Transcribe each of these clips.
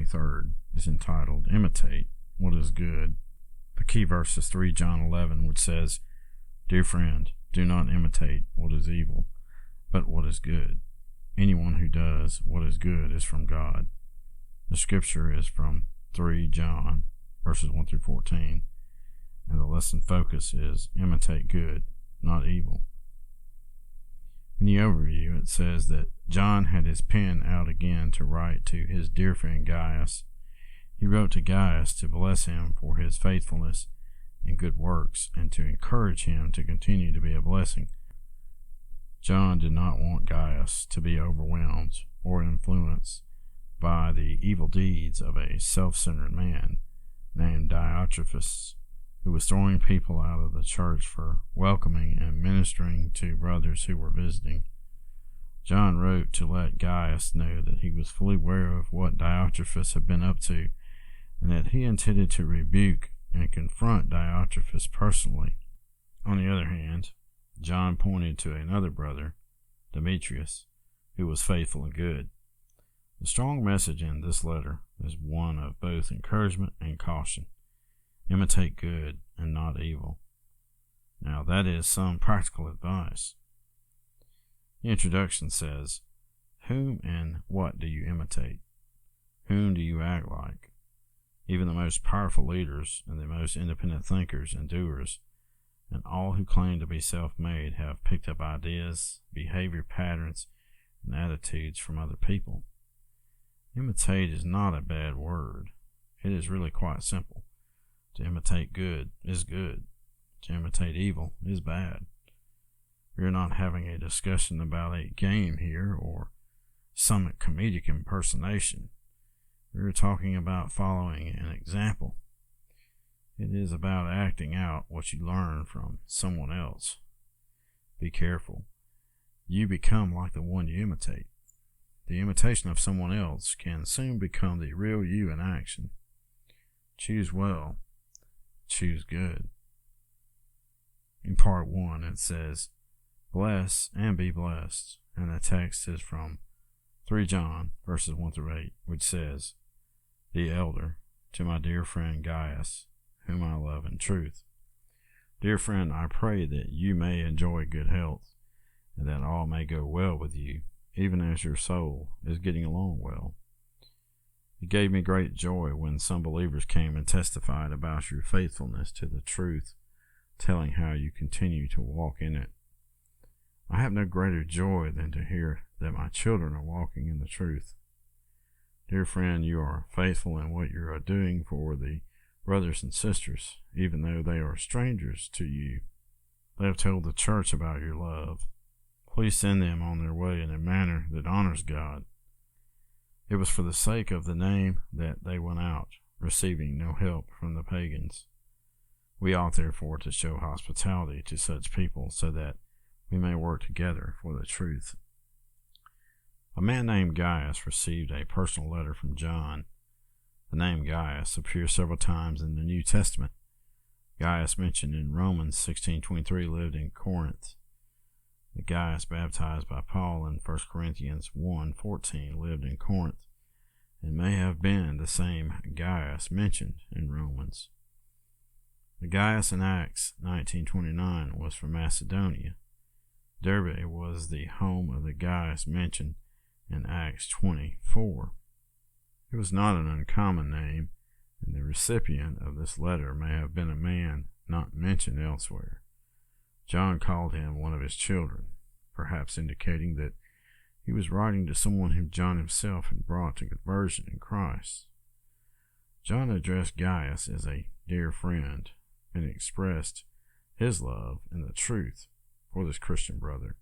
23rd is entitled Imitate What is Good. The key verse is 3 John 11, which says, Dear friend, do not imitate what is evil, but what is good. Anyone who does what is good is from God. The scripture is from 3 John, verses 1 through 14, and the lesson focus is imitate good, not evil. In the overview, it says that John had his pen out again to write to his dear friend Gaius. He wrote to Gaius to bless him for his faithfulness and good works and to encourage him to continue to be a blessing. John did not want Gaius to be overwhelmed or influenced by the evil deeds of a self-centered man named Diotrephes, who was throwing people out of the church for welcoming and ministering to brothers who were visiting. John wrote to let Gaius know that he was fully aware of what Diotrephes had been up to, and that he intended to rebuke and confront Diotrephes personally. On the other hand, John pointed to another brother, Demetrius, who was faithful and good. The strong message in this letter is one of both encouragement and caution. Imitate good and not evil. Now that is some practical advice. The introduction says, Whom and what do you imitate? Whom do you act like? Even the most powerful leaders and the most independent thinkers and doers, and all who claim to be self-made, have picked up ideas, behavior patterns, and attitudes from other people. Imitate is not a bad word. It is really quite simple. To imitate good is good. To imitate evil is bad. We are not having a discussion about a game here or some comedic impersonation. We are talking about following an example. It is about acting out what you learn from someone else. Be careful. You become like the one you imitate. The imitation of someone else can soon become the real you in action. Choose well. Choose good. In part 1 it says, Bless and be blessed, and the text is from 3 John verses 1 through 8, which says, The elder, to my dear friend Gaius, whom I love in truth. Dear friend, I pray that you may enjoy good health, and that all may go well with you, even as your soul is getting along well. It gave me great joy when some believers came and testified about your faithfulness to the truth, telling how you continue to walk in it. I have no greater joy than to hear that my children are walking in the truth. Dear friend, you are faithful in what you are doing for the brothers and sisters, even though they are strangers to you. They have told the church about your love. Please send them on their way in a manner that honors God. It was for the sake of the name that they went out, receiving no help from the pagans. We ought therefore to show hospitality to such people so that we may work together for the truth. A man named Gaius received a personal letter from John. The name Gaius appears several times in the New Testament. Gaius mentioned in Romans 16:23 lived in Corinth. The Gaius baptized by Paul in 1 Corinthians 1:14 lived in Corinth, and may have been the same Gaius mentioned in Romans. The Gaius in Acts 19:29 was from Macedonia. Derbe was the home of the Gaius mentioned in Acts 20:4. It was not an uncommon name, and the recipient of this letter may have been a man not mentioned elsewhere. John called him one of his children, perhaps indicating that he was writing to someone whom John himself had brought to conversion in Christ. John addressed Gaius as a dear friend and expressed his love and the truth for this Christian brother.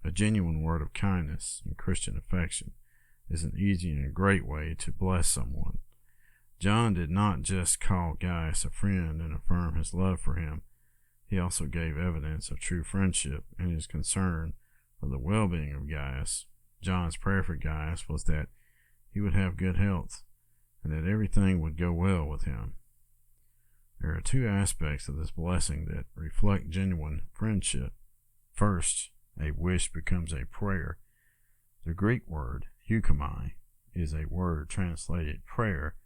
A genuine word of kindness and Christian affection is an easy and a great way to bless someone. John did not just call Gaius a friend and affirm his love for him. He also gave evidence of true friendship and his concern for the well-being of Gaius. John's prayer for Gaius was that he would have good health and that everything would go well with him. There are two aspects of this blessing that reflect genuine friendship. First, a wish becomes a prayer. The Greek word euchomai is a word translated prayer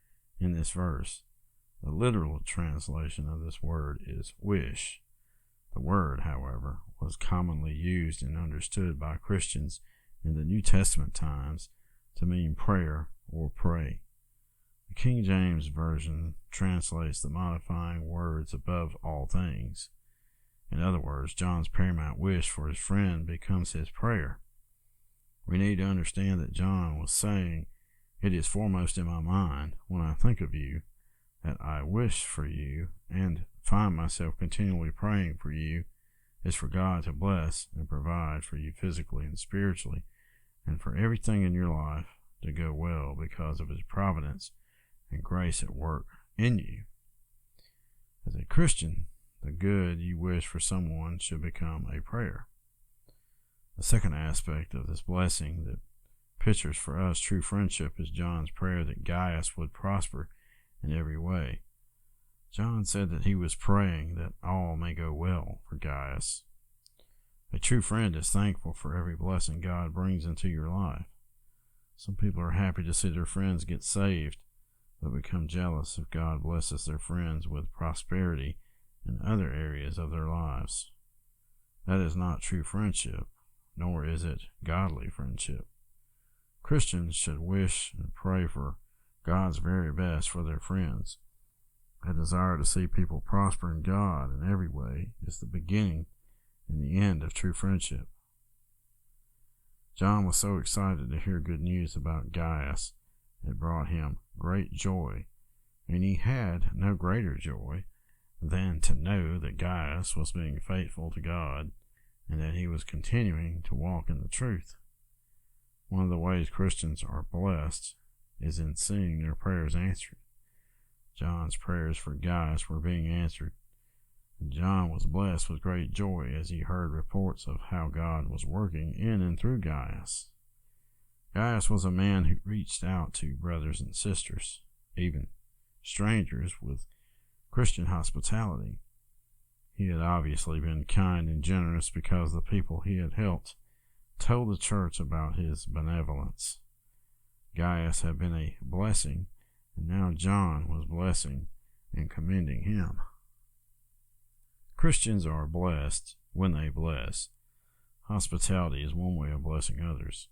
in this verse. The literal translation of this word is wish. The word, however, was commonly used and understood by Christians in the New Testament times to mean prayer or pray. The King James Version translates the modifying words above all things. In other words, John's paramount wish for his friend becomes his prayer. We need to understand that John was saying, "It is foremost in my mind when I think of you that I wish for you and find myself continually praying for you is for God to bless and provide for you physically and spiritually, and for everything in your life to go well because of his providence and grace at work in you." As a Christian, the good you wish for someone should become a prayer. The second aspect of this blessing that pictures for us true friendship is John's prayer that Gaius would prosper in every way. John said that he was praying that all may go well for Gaius. A true friend is thankful for every blessing God brings into your life. Some people are happy to see their friends get saved, but become jealous if God blesses their friends with prosperity in other areas of their lives. That is not true friendship, nor is it godly friendship. Christians should wish and pray for God's very best for their friends. A desire to see people prosper in God in every way is the beginning and the end of true friendship. John was so excited to hear good news about Gaius, it brought him great joy, and he had no greater joy than to know that Gaius was being faithful to God and that he was continuing to walk in the truth. One of the ways Christians are blessed is in seeing their prayers answered. John's prayers for Gaius were being answered, and John was blessed with great joy as he heard reports of how God was working in and through Gaius. Gaius was a man who reached out to brothers and sisters, even strangers, with Christian hospitality. He had obviously been kind and generous because the people he had helped told the church about his benevolence. Gaius had been a blessing, and now John was blessing and commending him. Christians are blessed when they bless. Hospitality is one way of blessing others.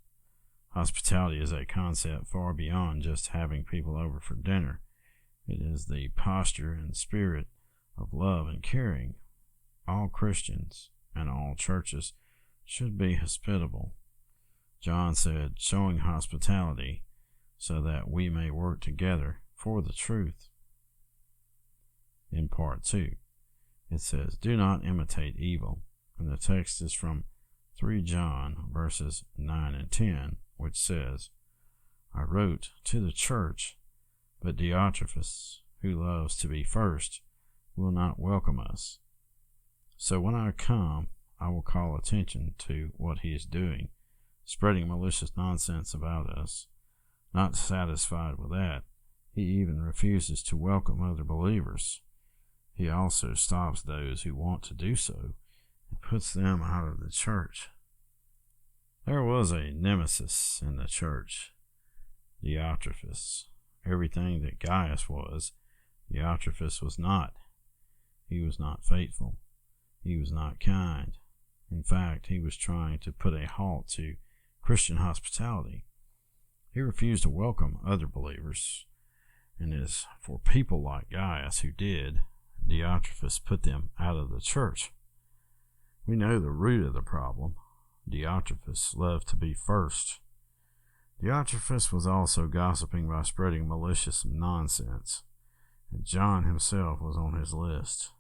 Hospitality is a concept far beyond just having people over for dinner. It is the posture and spirit of love and caring. All Christians and all churches should be hospitable. John said, showing hospitality so that we may work together for the truth. In part 2, it says, "Do not imitate evil," and the text is from 3 John verses 9 and 10, which says, "I wrote to the church, but Diotrephes, who loves to be first, will not welcome us. So when I come, I will call attention to what he is doing, spreading malicious nonsense about us. Not satisfied with that, he even refuses to welcome other believers. He also stops those who want to do so and puts them out of the church." There was a nemesis in the church, Diotrephes. Everything that Gaius was, Diotrephes was not. He was not faithful. He was not kind. In fact, he was trying to put a halt to Christian hospitality. He refused to welcome other believers, and it is for people like Gaius who did, Diotrephes put them out of the church. We know the root of the problem. Diotrephes loved to be first. Diotrephes was also gossiping by spreading malicious nonsense, and John himself was on his list.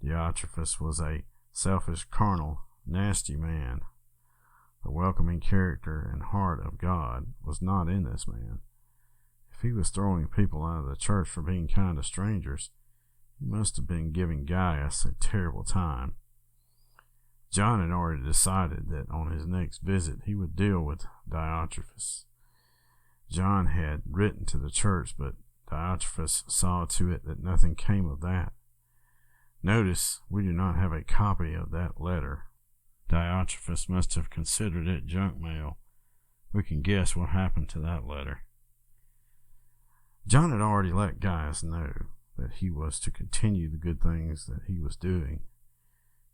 Diotrephes was a selfish, carnal, nasty man. The welcoming character and heart of God was not in this man. If he was throwing people out of the church for being kind to strangers, he must have been giving Gaius a terrible time. John had already decided that on his next visit he would deal with Diotrephes. John had written to the church, but Diotrephes saw to it that nothing came of that. Notice we do not have a copy of that letter. Diotrephes must have considered it junk mail. We can guess what happened to that letter. John had already let Gaius know that he was to continue the good things that he was doing.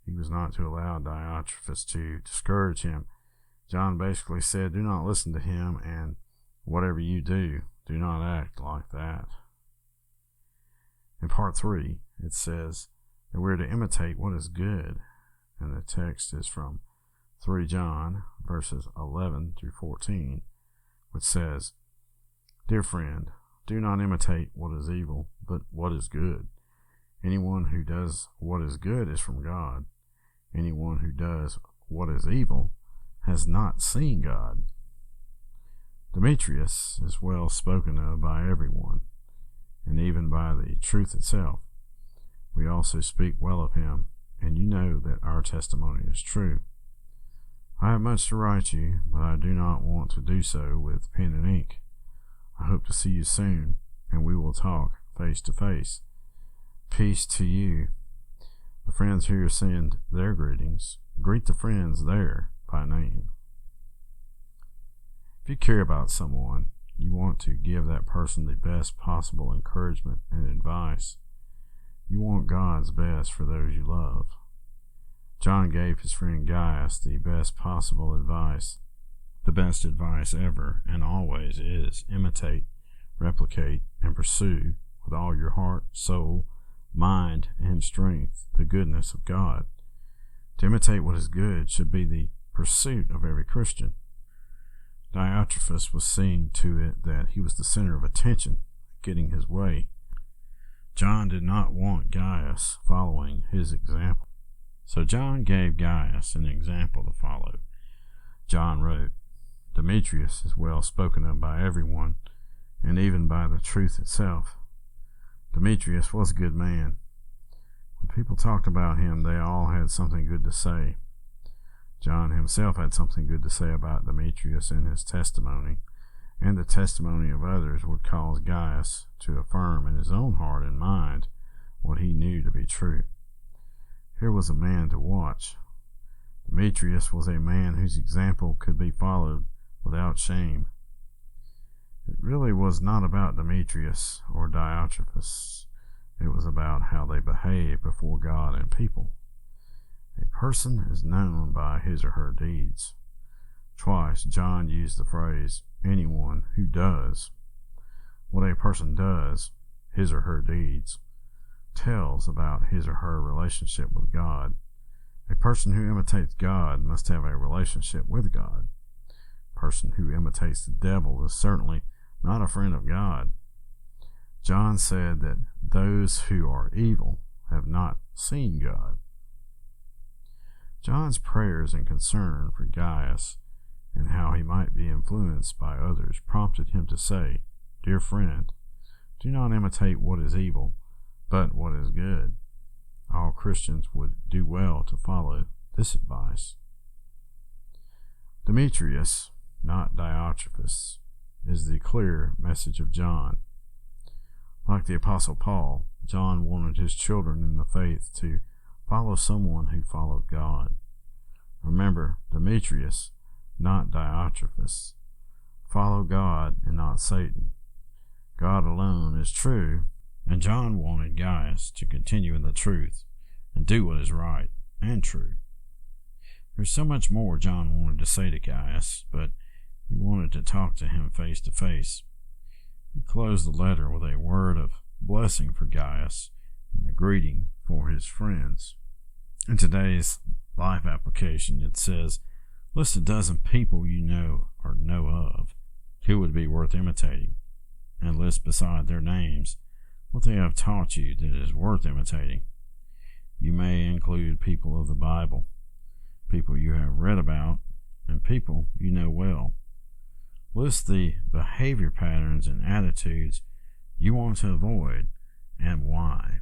He was not to allow Diotrephes to discourage him. John basically said, do not listen to him, and whatever you do, do not act like that. In part 3, it says that we're to imitate what is good, and the text is from 3 John, verses 11 through 14, which says, Dear friend, do not imitate what is evil, but what is good. Anyone who does what is good is from God. Anyone who does what is evil has not seen God. Demetrius is well spoken of by everyone, and even by the truth itself. We also speak well of him, and you know that our testimony is true. I have much to write you, but I do not want to do so with pen and ink. I hope to see you soon, and we will talk face to face. Peace to you. The friends here send their greetings. Greet the friends there by name. If you care about someone, you want to give that person the best possible encouragement and advice. You want God's best for those you love. John gave his friend Gaius the best possible advice. The best advice ever and always is imitate, replicate, and pursue with all your heart, soul, mind, and strength the goodness of God. To imitate what is good should be the pursuit of every Christian. Diotrephes was seeing to it that he was the center of attention, getting his way. John did not want Gaius following his example. So John gave Gaius an example to follow. John wrote, Demetrius is well spoken of by everyone, and even by the truth itself. Demetrius was a good man. When people talked about him, they all had something good to say. John himself had something good to say about Demetrius in his testimony, and the testimony of others would cause Gaius to affirm in his own heart and mind what he knew to be true. Here was a man to watch. Demetrius was a man whose example could be followed without shame. It really was not about Demetrius or Diotrephes. It was about how they behaved before God and people. A person is known by his or her deeds. Twice John used the phrase, anyone who does. What a person does, his or her deeds, tells about his or her relationship with God. A person who imitates God must have a relationship with God. A person who imitates the devil is certainly not a friend of God. John said that those who are evil have not seen God. John's prayers and concern for Gaius and how he might be influenced by others prompted him to say, Dear friend, do not imitate what is evil, but what is good. All Christians would do well to follow this advice. Demetrius, not Diotrephes, is the clear message of John. Like the Apostle Paul, John wanted his children in the faith to follow someone who followed God. Remember, Demetrius, not Diotrephes. Follow God and not Satan. God alone is true, and John wanted Gaius to continue in the truth and do what is right and true. There's so much more John wanted to say to Gaius, but he wanted to talk to him face to face. He closed the letter with a word of blessing for Gaius and a greeting for his friends. In today's life application, it says, list a dozen people you know or know of who would be worth imitating, and list beside their names what they have taught you that is worth imitating. You may include people of the Bible, people you have read about, and people you know well. List the behavior patterns and attitudes you want to avoid and why.